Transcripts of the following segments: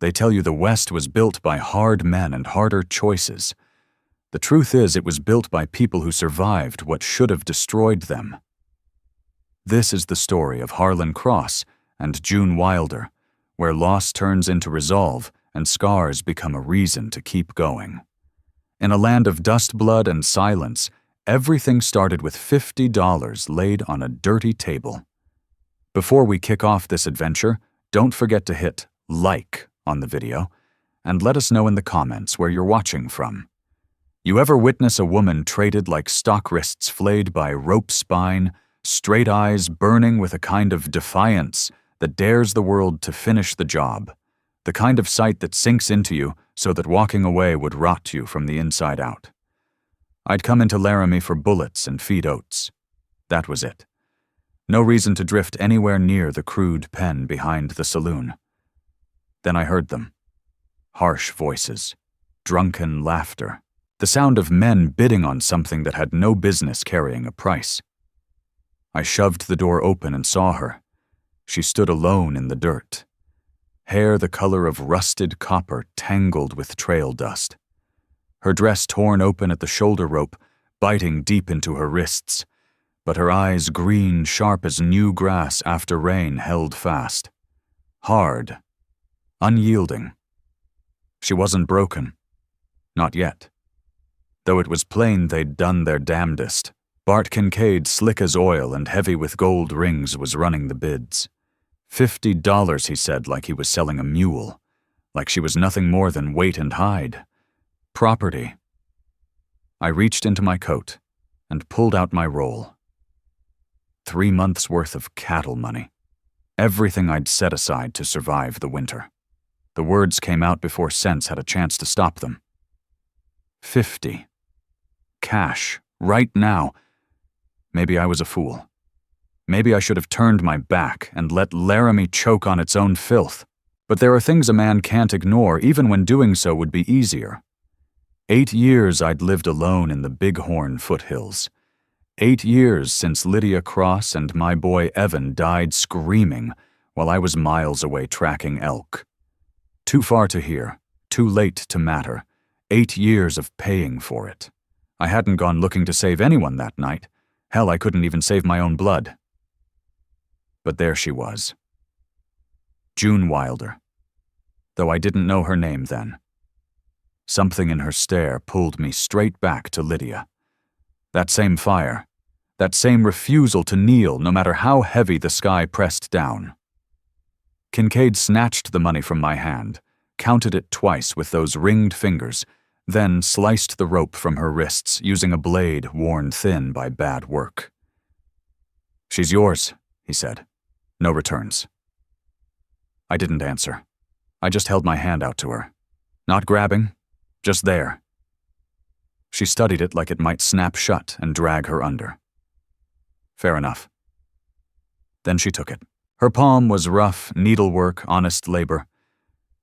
They tell you the West was built by hard men and harder choices. The truth is, it was built by people who survived what should have destroyed them. This is the story of Harlan Cross and June Wilder, where loss turns into resolve and scars become a reason to keep going. In a land of dust, blood, and silence, everything started with $50 laid on a dirty table. Before we kick off this adventure, don't forget to hit like on the video and let us know in the comments where you're watching from. You ever witness a woman traded like stock wrists flayed by rope spine, straight eyes burning with a kind of defiance that dares the world to finish the job, the kind of sight that sinks into you so that walking away would rot you from the inside out? I'd come into Laram for bullets and feed oats. That was it. No reason to drift anywhere near the crude pen behind the saloon. Then I heard them. Harsh voices, drunken laughter, the sound of men bidding on something that had no business carrying a price. I shoved the door open and saw her. She stood alone in the dirt. Hair the color of rusted copper tangled with trail dust. Her dress torn open at the shoulder rope, biting deep into her wrists, but her eyes green, sharp as new grass after rain, held fast. Hard. Unyielding. She wasn't broken. Not yet. Though it was plain they'd done their damnedest. Bart Kincaid, slick as oil and heavy with gold rings, was running the bids. $50, he said, like he was selling a mule. Like she was nothing more than weight and hide. Property. I reached into my coat and pulled out my roll. 3 months' worth of cattle money. Everything I'd set aside to survive the winter. The words came out before sense had a chance to stop them. 50. Cash. Right now. Maybe I was a fool. Maybe I should have turned my back and let Laramie choke on its own filth. But there are things a man can't ignore, even when doing so would be easier. 8 years I'd lived alone in the Bighorn foothills. 8 years since Lydia Cross and my boy Evan died screaming while I was miles away tracking elk. Too far to hear, too late to matter. 8 years of paying for it. I hadn't gone looking to save anyone that night. Hell, I couldn't even save my own blood. But there she was. June Wilder. Though I didn't know her name then. Something in her stare pulled me straight back to Lydia. That same fire. That same refusal to kneel no matter how heavy the sky pressed down. Kincaid snatched the money from my hand, counted it twice with those ringed fingers, then sliced the rope from her wrists using a blade worn thin by bad work. "She's yours," he said. "No returns." I didn't answer. I just held my hand out to her. Not grabbing, just there. She studied it like it might snap shut and drag her under. Fair enough. Then she took it. Her palm was rough, needlework, honest labor.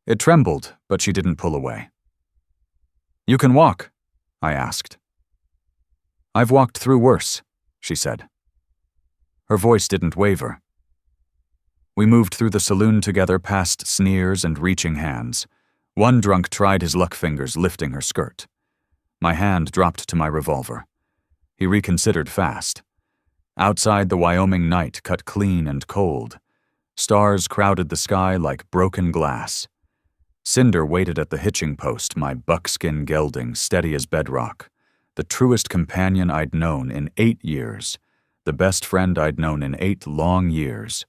It trembled, but she didn't pull away. "You can walk?" I asked. "I've walked through worse," she said. Her voice didn't waver. We moved through the saloon together past sneers and reaching hands. One drunk tried his luck fingers lifting her skirt. My hand dropped to my revolver. He reconsidered fast. Outside, the Wyoming night cut clean and cold. Stars crowded the sky like broken glass. Cinder waited at the hitching post, my buckskin gelding steady as bedrock. The truest companion I'd known in 8 years. The best friend I'd known in 8 long years.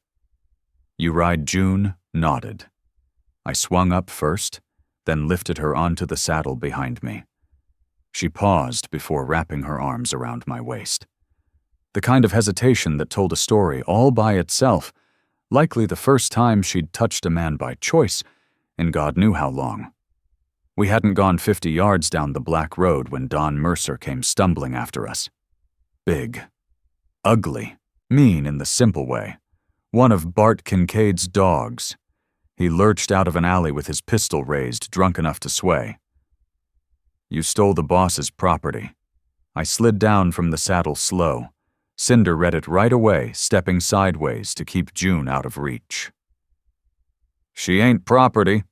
"You ride June?" nodded. I swung up first, then lifted her onto the saddle behind me. She paused before wrapping her arms around my waist. The kind of hesitation that told a story all by itself, likely the first time she'd touched a man by choice in God knew how long. We hadn't gone 50 yards down the black road when Don Mercer came stumbling after us. Big. Ugly. Mean in the simple way. One of Bart Kincaid's dogs. He lurched out of an alley with his pistol raised, drunk enough to sway. "You stole the boss's property." I slid down from the saddle slow. Cinder read it right away, stepping sideways to keep June out of reach. "She ain't property.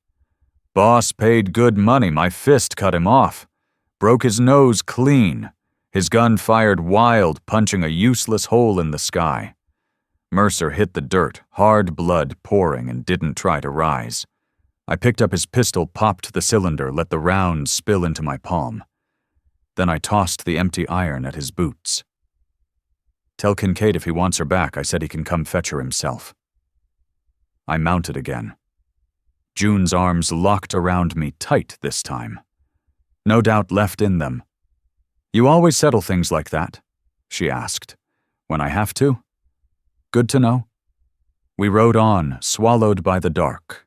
Boss paid good money. My fist cut him off. Broke his nose clean. His gun fired wild, punching a useless hole in the sky. Mercer hit the dirt, hard blood pouring, and didn't try to rise. I picked up his pistol, popped the cylinder, let the rounds spill into my palm. Then I tossed the empty iron at his boots. Tell Kincaid if he wants her back, I said he can come fetch her himself. I mounted again. June's arms locked around me tight this time. No doubt left in them. You always settle things like that? She asked. When I have to? Good to know. We rode on, swallowed by the dark.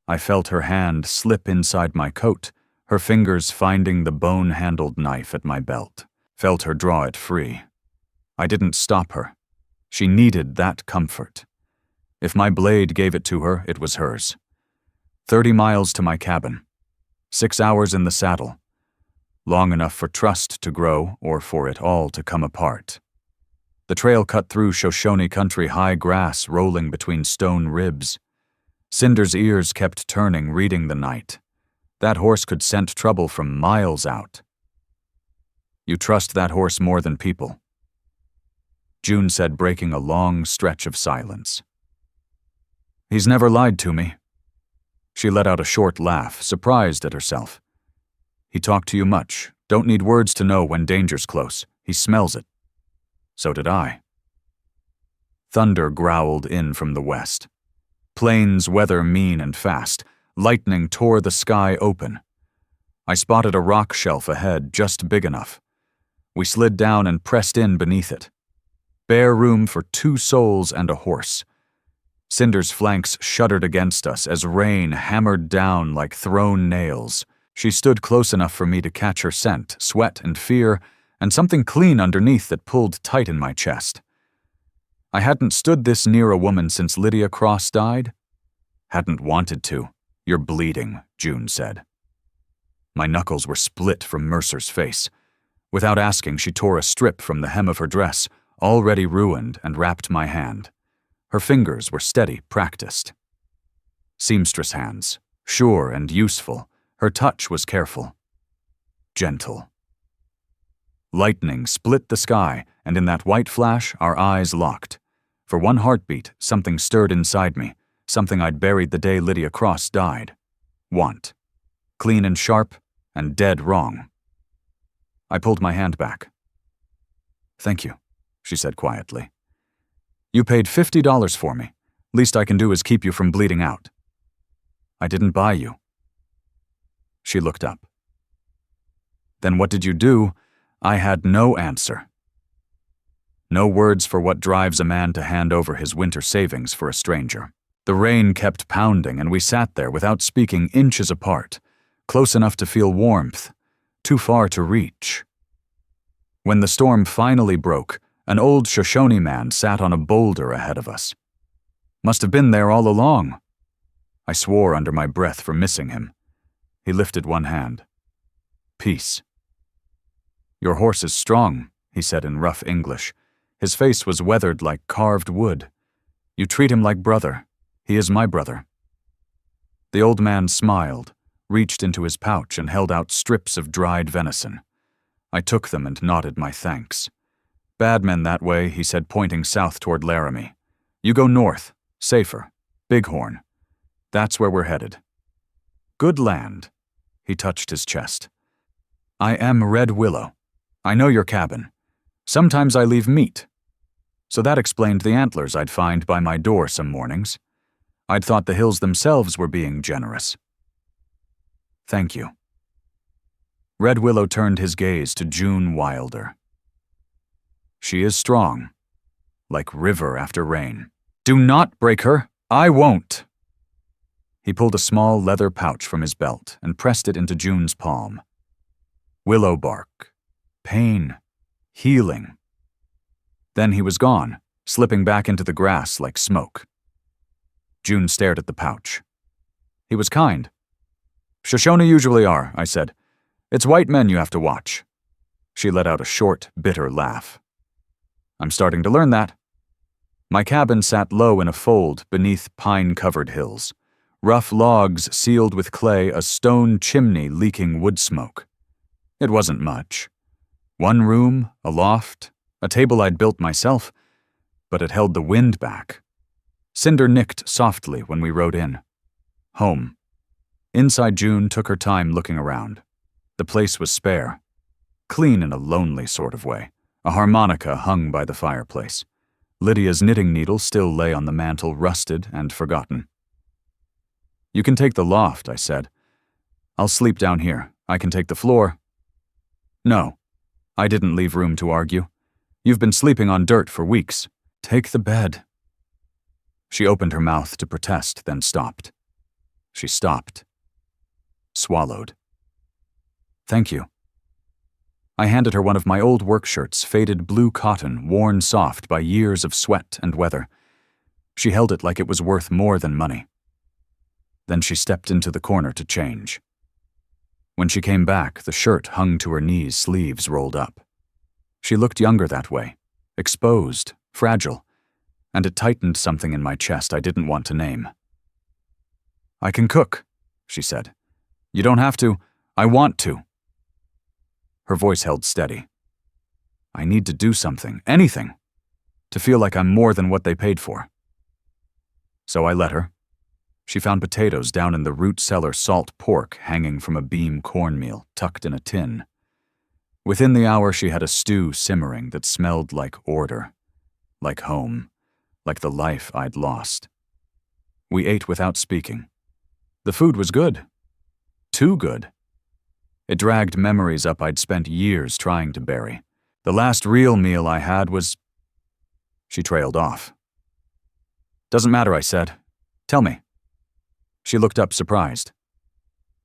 I felt her hand slip inside my coat, her fingers finding the bone-handled knife at my belt. Felt her draw it free. I didn't stop her. She needed that comfort. If my blade gave it to her, it was hers. 30 miles to my cabin. 6 hours in the saddle. Long enough for trust to grow or for it all to come apart. The trail cut through Shoshone country, high grass rolling between stone ribs. Cinder's ears kept turning, reading the night. That horse could scent trouble from miles out. You trust that horse more than people, June said, breaking a long stretch of silence. He's never lied to me. She let out a short laugh, surprised at herself. He talked to you much. Don't need words to know when danger's close. He smells it. So did I. Thunder growled in from the west. Plains weather mean and fast. Lightning tore the sky open. I spotted a rock shelf ahead, just big enough. We slid down and pressed in beneath it. Bare room for 2 souls and a horse. Cinder's flanks shuddered against us as rain hammered down like thrown nails. She stood close enough for me to catch her scent, sweat and fear, and something clean underneath that pulled tight in my chest. I hadn't stood this near a woman since Lydia Cross died. Hadn't wanted to. You're bleeding, June said. My knuckles were split from Mercer's face. Without asking, she tore a strip from the hem of her dress, already ruined, and wrapped my hand. Her fingers were steady, practiced. Seamstress hands, sure and useful. Her touch was careful. Gentle. Lightning split the sky, and in that white flash, our eyes locked. For one heartbeat, something stirred inside me, something I'd buried the day Lydia Cross died. Want. Clean and sharp, and dead wrong. I pulled my hand back. Thank you, she said quietly. You paid $50 for me. Least I can do is keep you from bleeding out. I didn't buy you. She looked up. Then what did you do? I had no answer. No words for what drives a man to hand over his winter savings for a stranger. The rain kept pounding, and we sat there without speaking, inches apart, close enough to feel warmth, too far to reach. When the storm finally broke, an old Shoshone man sat on a boulder ahead of us. Must have been there all along. I swore under my breath for missing him. He lifted one hand. Peace. Your horse is strong, he said in rough English. His face was weathered like carved wood. You treat him like brother. He is my brother. The old man smiled, reached into his pouch and held out strips of dried venison. I took them and nodded my thanks. Bad men that way, he said, pointing south toward Laramie. You go north, safer, Bighorn. That's where we're headed. Good land. He touched his chest. I am Red Willow. I know your cabin. Sometimes I leave meat. So that explained the antlers I'd find by my door some mornings. I'd thought the hills themselves were being generous. Thank you. Red Willow turned his gaze to June Wilder. She is strong, like river after rain. Do not break her. I won't. He pulled a small leather pouch from his belt and pressed it into June's palm. Willow bark. Pain. Healing. Then he was gone, slipping back into the grass like smoke. June stared at the pouch. He was kind. Shoshone usually are, I said. It's white men you have to watch. She let out a short, bitter laugh. I'm starting to learn that. My cabin sat low in a fold beneath pine-covered hills. rough logs sealed with clay, a stone chimney leaking wood smoke. It wasn't much. One room, a loft, a table I'd built myself, but it held the wind back. Cinder nicked softly when we rode in. Home. Inside, June took her time looking around. The place was spare. Clean in a lonely sort of way. A harmonica hung by the fireplace. Lydia's knitting needle still lay on the mantel, rusted and forgotten. "You can take the loft," I said. "I'll sleep down here. I can take the floor." "No." I didn't leave room to argue. "You've been sleeping on dirt for weeks. Take the bed." She opened her mouth to protest, then stopped. She stopped. Swallowed. "Thank you." I handed her one of my old work shirts, faded blue cotton, worn soft by years of sweat and weather. She held it like it was worth more than money. Then she stepped into the corner to change. When she came back, the shirt hung to her knees, sleeves rolled up. She looked younger that way, exposed, fragile, and it tightened something in my chest I didn't want to name. "I can cook," she said. "You don't have to. I want to." Her voice held steady. "I need to do something, anything, to feel like I'm more than what they paid for." So I let her. She found potatoes down in the root cellar, salt pork hanging from a beam cornmeal tucked in a tin. Within the hour, she had a stew simmering that smelled like order, like home, like the life I'd lost. We ate without speaking. The food was good. Too good. It dragged memories up I'd spent years trying to bury. The last real meal I had was... She trailed off. "Doesn't matter," I said. "Tell me." She looked up, surprised.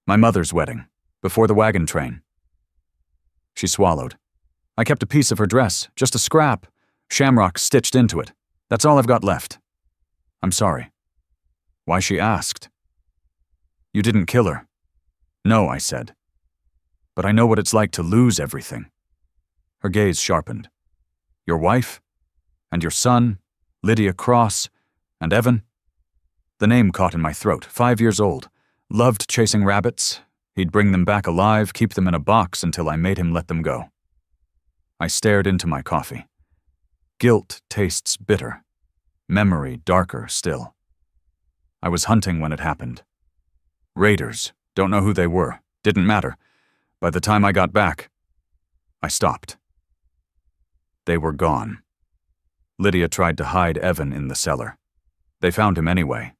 "My mother's wedding, before the wagon train." She swallowed. "I kept a piece of her dress, just a scrap, shamrock stitched into it. That's all I've got left." "I'm sorry." Why, she asked. "You didn't kill her." "No," I said. "But I know what it's like to lose everything." Her gaze sharpened. "Your wife? And your son? Lydia Cross? And Evan?" The name caught in my throat. 5 years old. Loved chasing rabbits. He'd bring them back alive, keep them in a box until I made him let them go. I stared into my coffee. Guilt tastes bitter. Memory darker still. I was hunting when it happened. Raiders. Don't know who they were. Didn't matter. By the time I got back, I stopped. They were gone. Lydia tried to hide Evan in the cellar. They found him anyway.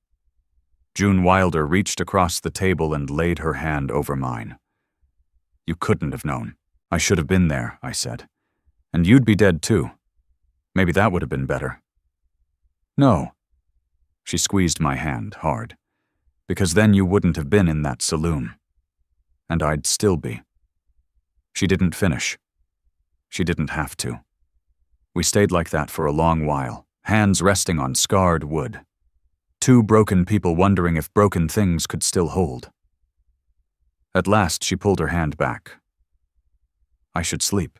June Wilder reached across the table and laid her hand over mine. "You couldn't have known. I should have been there," I said. "And you'd be dead too. Maybe that would have been better." "No." She squeezed my hand hard. "Because then you wouldn't have been in that saloon. And I'd still be." She didn't finish. She didn't have to. We stayed like that for a long while, hands resting on scarred wood. Two broken people wondering if broken things could still hold. At last, she pulled her hand back. "I should sleep."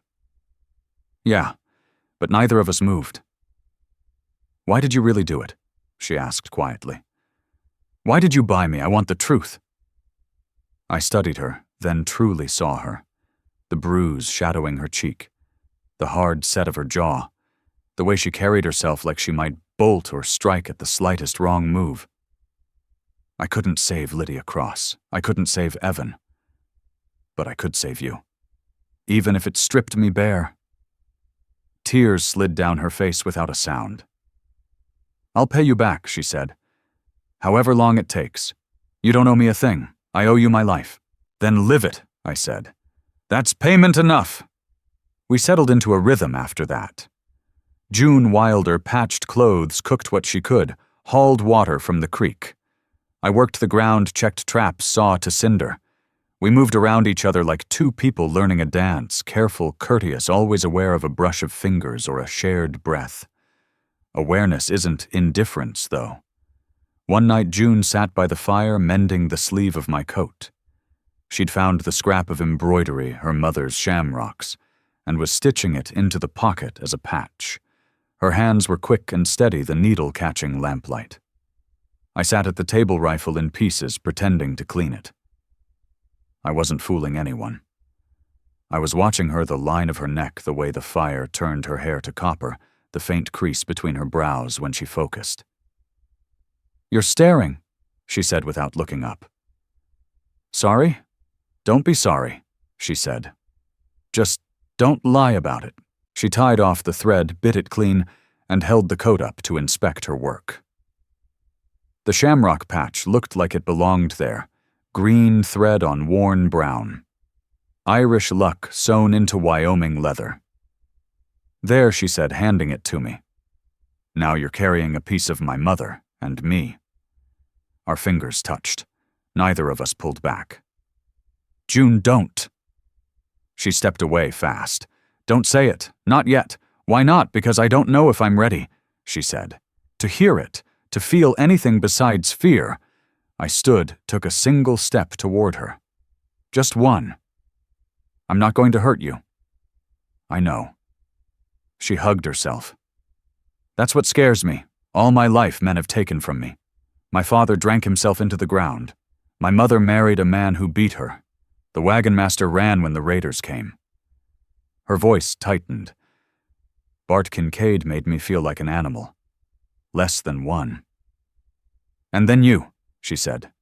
"Yeah, but neither of us moved." "Why did you really do it?" she asked quietly. "Why did you buy me? I want the truth." I studied her, then truly saw her. The bruise shadowing her cheek, the hard set of her jaw, the way she carried herself like she might bolt or strike at the slightest wrong move. I couldn't save Lydia Cross. I couldn't save Evan. But I could save you. Even if it stripped me bare. Tears slid down her face without a sound. "I'll pay you back," she said. "However long it takes. You don't owe me a thing. I owe you my life." "Then live it," I said. "That's payment enough." We settled into a rhythm after that. June Wilder patched clothes, cooked what she could, hauled water from the creek. I worked the ground, checked traps, saw to cinder. We moved around each other like two people learning a dance, careful, courteous, always aware of a brush of fingers or a shared breath. Awareness isn't indifference, though. One night, June sat by the fire, mending the sleeve of my coat. She'd found the scrap of embroidery, her mother's shamrocks, and was stitching it into the pocket as a patch. Her hands were quick and steady, the needle catching lamplight. I sat at the table rifle in pieces, pretending to clean it. I wasn't fooling anyone. I was watching her, the line of her neck, the way the fire turned her hair to copper, the faint crease between her brows when she focused. "You're staring," she said without looking up. "Sorry? Don't be sorry," she said. "Just don't lie about it." She tied off the thread, bit it clean, and held the coat up to inspect her work. The shamrock patch looked like it belonged there, green thread on worn brown. Irish luck sewn into Wyoming leather. "There," she said, handing it to me. "Now you're carrying a piece of my mother and me." Our fingers touched. Neither of us pulled back. "June, don't." She stepped away fast. "Don't say it. Not yet. Why not? Because I don't know if I'm ready," she said. "To hear it, to feel anything besides fear." I stood, took a single step toward her. Just one. "I'm not going to hurt you." "I know." She hugged herself. "That's what scares me. All my life men have taken from me. My father drank himself into the ground. My mother married a man who beat her. The wagon master ran when the raiders came." Her voice tightened. "Bart Kincaid made me feel like an animal. Less than one." "And then you," she said.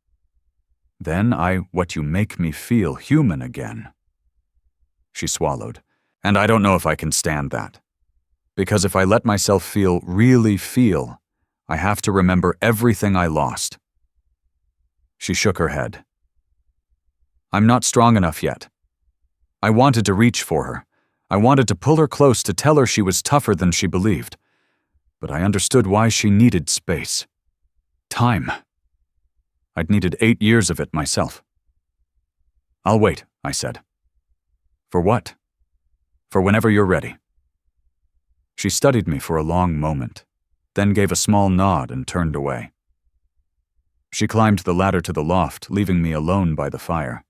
"Then what you make me feel human again." She swallowed. "And I don't know if I can stand that. Because if I let myself really feel, I have to remember everything I lost." She shook her head. "I'm not strong enough yet." I wanted to reach for her. I wanted to pull her close, to tell her she was tougher than she believed. But I understood why she needed space. Time. I'd needed 8 years of it myself. "I'll wait," I said. "For what?" "For whenever you're ready." She studied me for a long moment, then gave a small nod and turned away. She climbed the ladder to the loft, leaving me alone by the fire.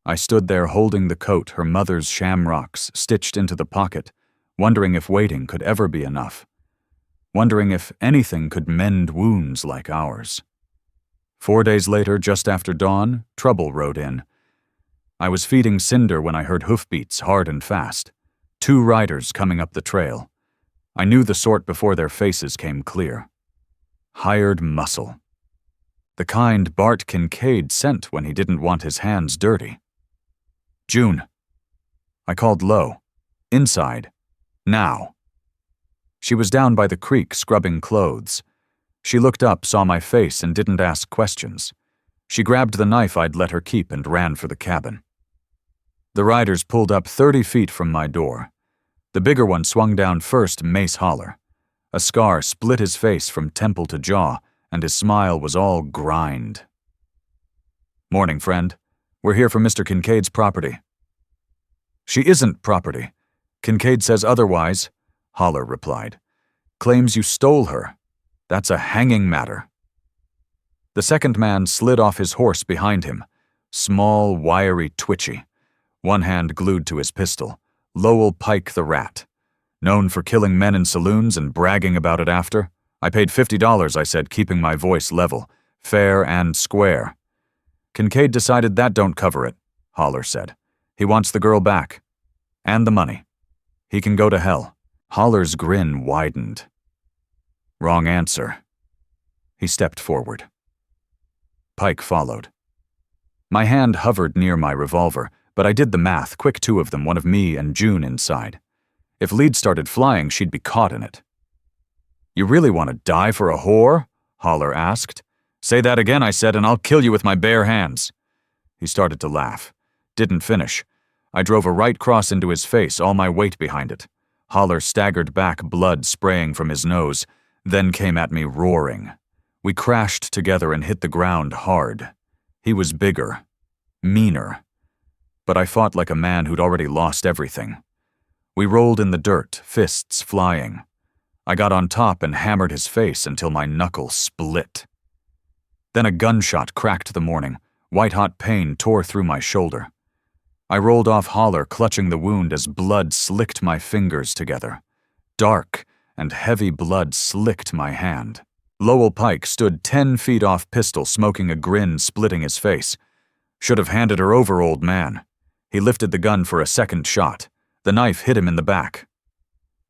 I stood there holding the coat, her mother's shamrocks stitched into the pocket, wondering if waiting could ever be enough. Wondering if anything could mend wounds like ours. 4 days later, just after dawn, trouble rode in. I was feeding Cinder when I heard hoofbeats hard and fast. 2 riders coming up the trail. I knew the sort before their faces came clear. Hired muscle. The kind Bart Kincaid sent when he didn't want his hands dirty. "June." I called low. "Inside. Now." She was down by the creek scrubbing clothes. She looked up, saw my face, and didn't ask questions. She grabbed the knife I'd let her keep and ran for the cabin. The riders pulled up 30 feet from my door. The bigger one swung down first, mace holler. A scar split his face from temple to jaw, and his smile was all grind. "Morning, friend. We're here for Mr. Kincaid's property." "She isn't property. Kincaid says otherwise," Holler replied. "Claims you stole her. That's a hanging matter." The second man slid off his horse behind him. Small, wiry, twitchy. One hand glued to his pistol. Lowell Pike the Rat. Known for killing men in saloons and bragging about it after. "I paid $50, I said, keeping my voice level. Fair and square. "Kincaid decided that don't cover it," Holler said. "He wants the girl back. And the money. He can go to hell." Holler's grin widened. "Wrong answer." He stepped forward. Pike followed. My hand hovered near my revolver, but I did the math, quick 2 of them, one of me and June inside. If lead started flying, she'd be caught in it. "You really want to die for a whore?" Holler asked. "Say that again," I said, "and I'll kill you with my bare hands." He started to laugh. Didn't finish. I drove a right cross into his face, all my weight behind it. Holler staggered back, blood spraying from his nose, then came at me roaring. We crashed together and hit the ground hard. He was bigger, meaner. But I fought like a man who'd already lost everything. We rolled in the dirt, fists flying. I got on top and hammered his face until my knuckle split. Then a gunshot cracked the morning. White-hot pain tore through my shoulder. I rolled off Holler, clutching the wound as blood slicked my fingers together. Dark and heavy blood slicked my hand. Lowell Pike stood 10 feet off pistol, smoking a grin splitting his face. Should have handed her over, old man. He lifted the gun for a second shot. The knife hit him in the back.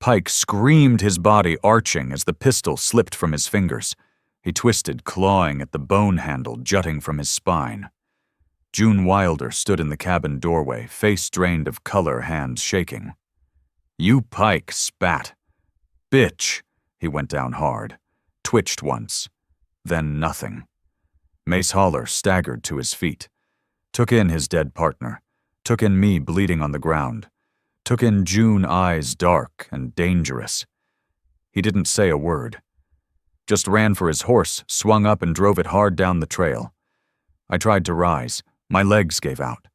Pike screamed, his body arching as the pistol slipped from his fingers. He twisted, clawing at the bone handle jutting from his spine. June Wilder stood in the cabin doorway, face drained of color, hands shaking. "You Pike," spat. "Bitch." He went down hard. Twitched once. Then nothing. Mace Haller staggered to his feet. Took in his dead partner. Took in me bleeding on the ground. Took in June, eyes dark and dangerous. He didn't say a word. Just ran for his horse, swung up and drove it hard down the trail. I tried to rise. My legs gave out.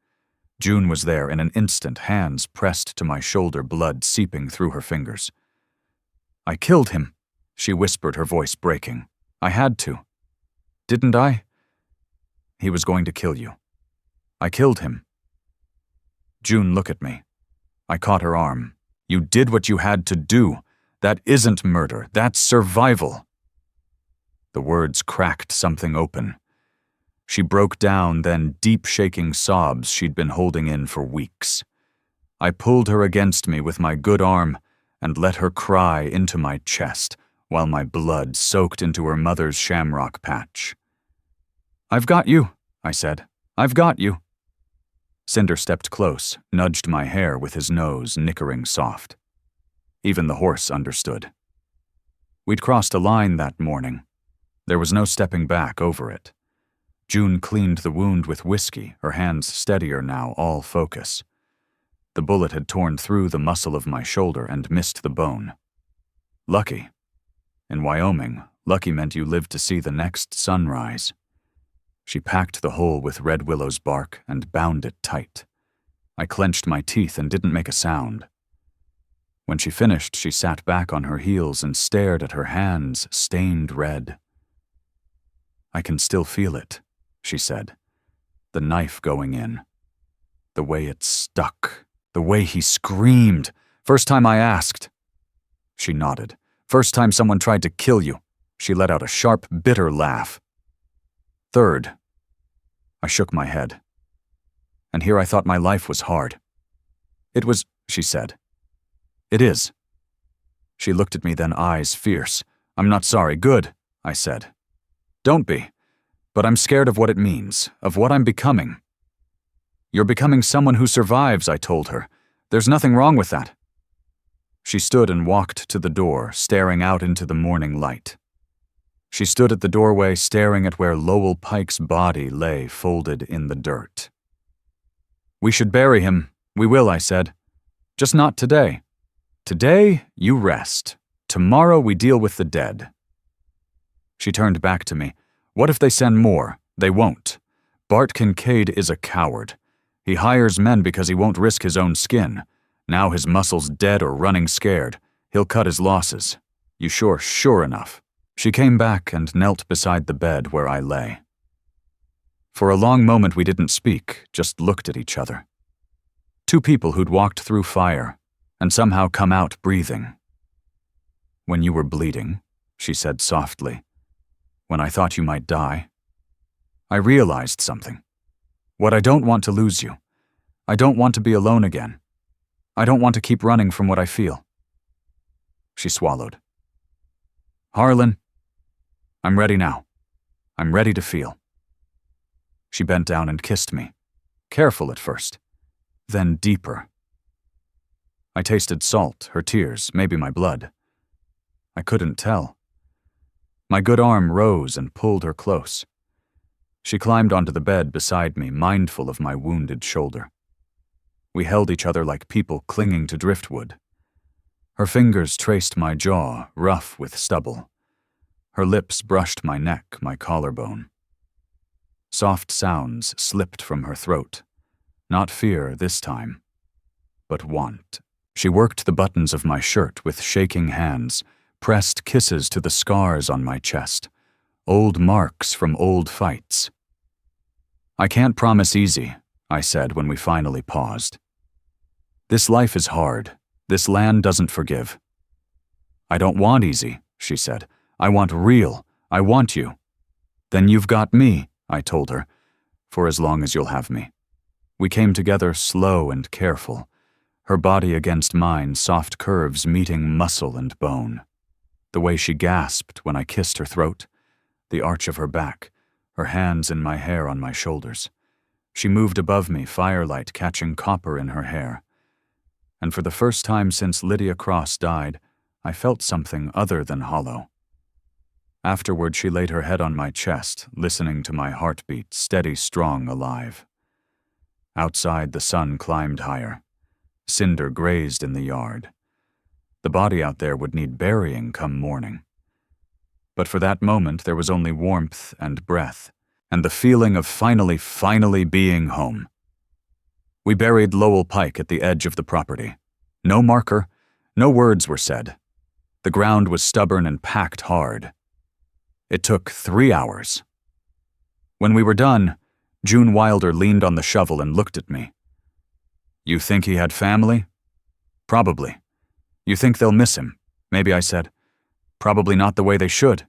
June was there in an instant, hands pressed to my shoulder, blood seeping through her fingers. "I killed him," she whispered, her voice breaking. "I had to. Didn't I?" "He was going to kill you. I killed him." "June, look at me." I caught her arm. "You did what you had to do. That isn't murder. That's survival." The words cracked something open. She broke down, then deep shaking sobs she'd been holding in for weeks. I pulled her against me with my good arm and let her cry into my chest while my blood soaked into her mother's shamrock patch. "I've got you," I said. "I've got you." Cinder stepped close, nudged my hair with his nose nickering soft. Even the horse understood. We'd crossed a line that morning. There was no stepping back over it. June cleaned the wound with whiskey, her hands steadier now, all focus. The bullet had torn through the muscle of my shoulder and missed the bone. Lucky. In Wyoming, lucky meant you lived to see the next sunrise. She packed the hole with Red Willow's bark and bound it tight. I clenched my teeth and didn't make a sound. When she finished, she sat back on her heels and stared at her hands, stained red. "I can still feel it," she said. "The knife going in. The way it stuck. The way he screamed. First time I asked." She nodded. "First time someone tried to kill you." She let out a sharp, bitter laugh. "Third." I shook my head. And here I thought my life was hard. "It was," she said. "It is." She looked at me, then eyes fierce. "I'm not sorry." "Good," I said. "Don't be. But I'm scared of what it means, of what I'm becoming." "You're becoming someone who survives," I told her. "There's nothing wrong with that." She stood and walked to the door, staring out into the morning light. She stood at the doorway, staring at where Lowell Pike's body lay folded in the dirt. "We should bury him. We will," I said. "Just not today. Today, you rest. Tomorrow we deal with the dead." She turned back to me. "What if they send more? They won't. Bart Kincaid is a coward. He hires men because he won't risk his own skin. Now his muscle's dead or running scared. He'll cut his losses. You sure enough." She came back and knelt beside the bed where I lay. For a long moment we didn't speak, just looked at each other. Two people who'd walked through fire and somehow come out breathing. "When you were bleeding," she said softly, "when I thought you might die, I realized something. What I don't want to lose you. I don't want to be alone again. I don't want to keep running from what I feel." She swallowed. "Harlan, I'm ready now. I'm ready to feel." She bent down and kissed me. Careful at first, then deeper. I tasted salt, her tears, maybe my blood. I couldn't tell. My good arm rose and pulled her close. She climbed onto the bed beside me, mindful of my wounded shoulder. We held each other like people clinging to driftwood. Her fingers traced my jaw, rough with stubble. Her lips brushed my neck, my collarbone. Soft sounds slipped from her throat. Not fear this time, but want. She worked the buttons of my shirt with shaking hands, pressed kisses to the scars on my chest, old marks from old fights. "I can't promise easy," I said when we finally paused. "This life is hard. This land doesn't forgive." "I don't want easy," she said. "I want real. I want you." "Then you've got me," I told her, "for as long as you'll have me." We came together slow and careful, her body against mine, soft curves meeting muscle and bone. The way she gasped when I kissed her throat, the arch of her back, her hands in my hair on my shoulders. She moved above me, firelight catching copper in her hair. And for the first time since Lydia Cross died, I felt something other than hollow. Afterward, she laid her head on my chest, listening to my heartbeat, steady, strong, alive. Outside, the sun climbed higher. Cinder grazed in the yard. The body out there would need burying come morning. But for that moment, there was only warmth and breath, and the feeling of finally being home. We buried Lowell Pike at the edge of the property. No marker, no words were said. The ground was stubborn and packed hard. It took 3 hours. When we were done, June Wilder leaned on the shovel and looked at me. "You think he had family?" "Probably. You think they'll miss him?" Maybe, I said. "Probably not the way they should."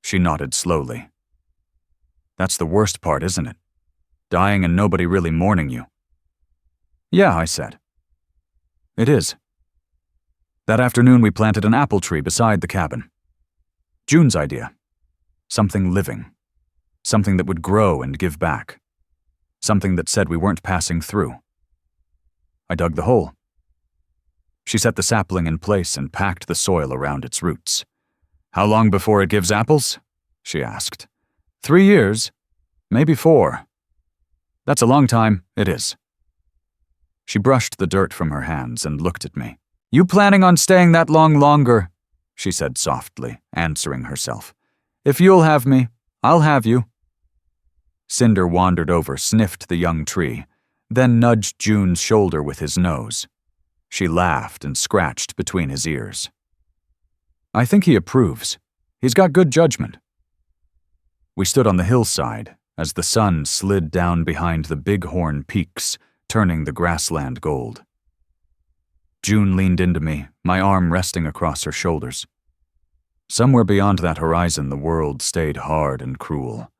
She nodded slowly. "That's the worst part, isn't it? Dying and nobody really mourning you." "Yeah," I said. "It is." That afternoon we planted an apple tree beside the cabin. June's idea. Something living. Something that would grow and give back. Something that said we weren't passing through. I dug the hole. She set the sapling in place and packed the soil around its roots. "How long before it gives apples?" she asked. 3 years, maybe 4. "That's a long time." "It is." She brushed the dirt from her hands and looked at me. "You planning on staying that long longer?" she said softly, answering herself. "If you'll have me, I'll have you." Cinder wandered over, sniffed the young tree, then nudged June's shoulder with his nose. She laughed and scratched between his ears. "I think he approves. He's got good judgment." We stood on the hillside as the sun slid down behind the bighorn peaks, turning the grassland gold. June leaned into me, my arm resting across her shoulders. Somewhere beyond that horizon, the world stayed hard and cruel.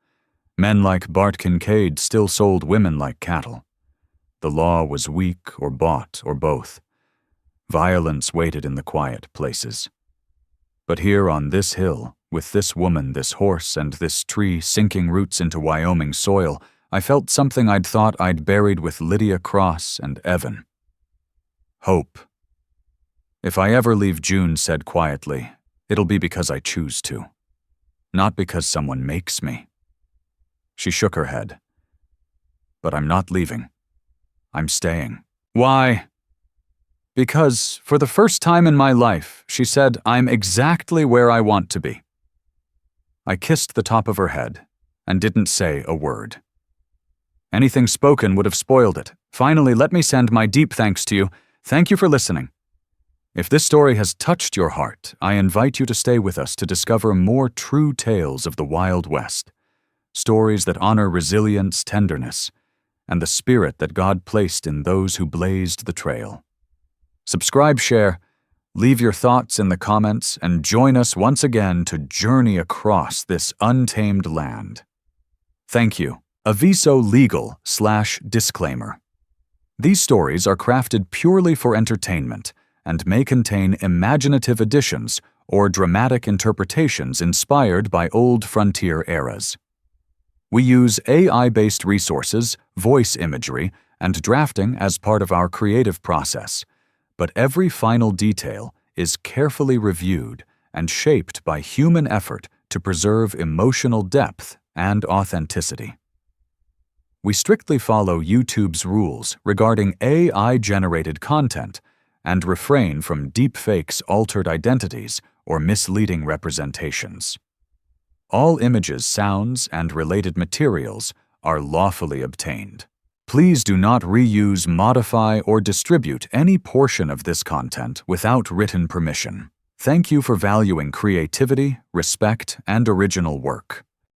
Men like Bart Kincaid still sold women like cattle. The law was weak or bought or both. Violence waited in the quiet places. But here on this hill, with this woman, this horse, and this tree sinking roots into Wyoming soil, I felt something I'd thought I'd buried with Lydia Cross and Evan. Hope. "If I ever leave," June said quietly, "it'll be because I choose to. Not because someone makes me." She shook her head. "But I'm not leaving. I'm staying." "Why?" "Because, for the first time in my life," she said, "I'm exactly where I want to be." I kissed the top of her head and didn't say a word. Anything spoken would have spoiled it. Finally, let me send my deep thanks to you. Thank you for listening. If this story has touched your heart, I invite you to stay with us to discover more true tales of the Wild West. Stories that honor resilience, tenderness, and the spirit that God placed in those who blazed the trail. Subscribe, share, leave your thoughts in the comments, and join us once again to journey across this untamed land. Thank you. Aviso Legal/Disclaimer. These stories are crafted purely for entertainment and may contain imaginative additions or dramatic interpretations inspired by old frontier eras. We use AI-based resources, voice imagery, and drafting as part of our creative process, but every final detail is carefully reviewed and shaped by human effort to preserve emotional depth and authenticity. We strictly follow YouTube's rules regarding AI-generated content and refrain from deepfakes, altered identities, or misleading representations. All images, sounds, and related materials are lawfully obtained. Please do not reuse, modify, or distribute any portion of this content without written permission. Thank you for valuing creativity, respect, and original work.